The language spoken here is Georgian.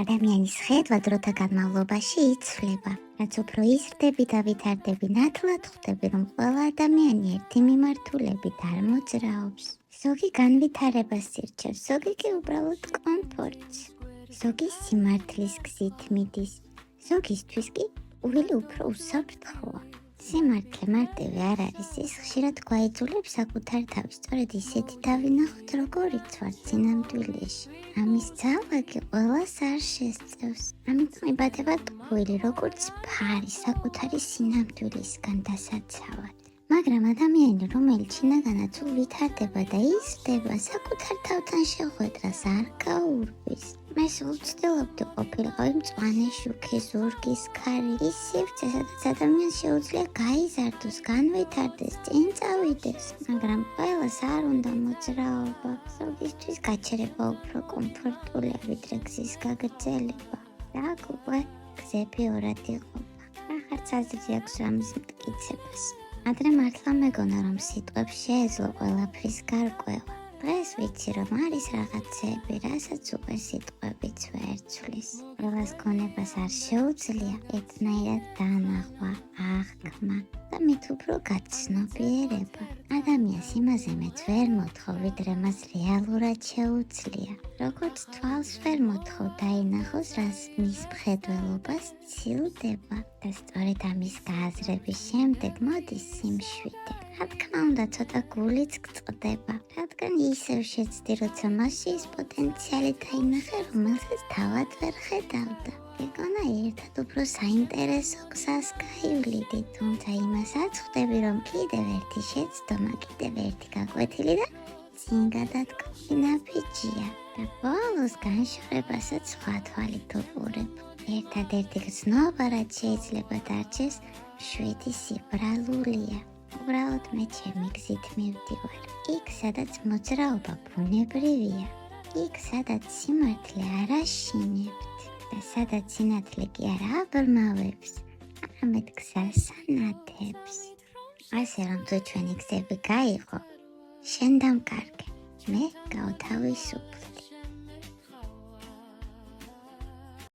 ადამიანის ხედვა დროთა განმავლობაში იცვლება. რაც უფრო იზრდები და ვითარდები, ნათლად ხვდები, რომ ყველა ადამიანი ერთი მიმართულებით არ მოძრაობს. ზოგი განვითარებას ირჩევს, ზოგი კი უბრალოდ კომფორტს. ზოგი სიმართლის გზით მიდის, ზოგისთვის კი უველი უფრო უსაფრთხოა. სიმართლე მარტივი არ არის, ის ხშირად გვაიძულებს საკუთარ თავს, სწორედ ისეთი დავინახოთ, როგორიც ვართ სინამდვილეში. ამის ძალა კი ყველას არ შესწევს. ამიტომ იბადება ტყუილი, როგორც ფარი საკუთარი სინამდვილისგან დასაცავად. მაგრამ ადამიანი, რომელიც შინაგანად ვითარდება და იზრდება, საკუთარ თავთან შეხვედრას არ გაურბის. მე სულ ვცდილობდი ყოფილიყო იმ მწვანე შუქი ზურგის ქარი, ის სივრცე, სადაც ადამიანს შეუძლია გაიზარდოს, განვითარდეს, წინ წავიდეს, მაგრამ ყველას არ უნდა მოძრაობა. ზოგისთვის გაჩერება უფრო კომფორტულია, ვიდრე გზის გაგრძელება. და უკვე გზები ორად იყოფა. რახარც აზრი აქვს რამის მტკიცებას. ადრე მართლა მეგონა, რომ სიტყვებს შეეძლო ყველაფრის გარკვევა. დღეს ვიცი, რომ არის რაღაცები, რასაც უკვე სიტყვებიც ვერ ცვლის. ყველას გონებას არ შეუძლია ერთნაირად დანახვა, აღქმა და მით უფრო გაცნობიერება. ადამიანს იმაზე მეც ვერ მოთხოვ, ვიდრე მას რეალურად შეუძლია. როგორც თვალს ვერ მოთხოვ დაინახოს, რას მის მხედველობას ცილდება და სწორედ ამის გააზრების შემდეგ მოდის სიმშვიდე. რა თქმა უნდა, ცოტა გულიც გწყდება, რადგან ისევ შეცდი, როცა მასში ის პოტენციალი დაინახე, რომელსაც თავად ვერ ხედავდა. ეგონა ერთად უფრო საინტერესო გზას გაივლიდი, თუმცა იმასაც ხვდები, რომ კიდევ ერთი შეცდომა, კიდევ ერთი გაკვეთილი და წინ გადადგმული ნაბიჯია. და ბოლოს განშორებასაც სხვა თვალით უყურებ. ერთადერთი გზნობა, რაც შეიძლება დარჩეს, მშვიდი სიბრალულია. უბრალოდ მე ჩემი გზით მივდივარ. იქ, სადაც მოძრაობა ბუნებრივია. იქ, სადაც სიმართლე არ აშინებთ და სადაც სინათლე კი არ აბრმავებს, არამედ გზას ანათებს. ასე რომ თუ ჩვენი გზები გაიღო, შენ დამკარგე, მე გავთავისუფლდი.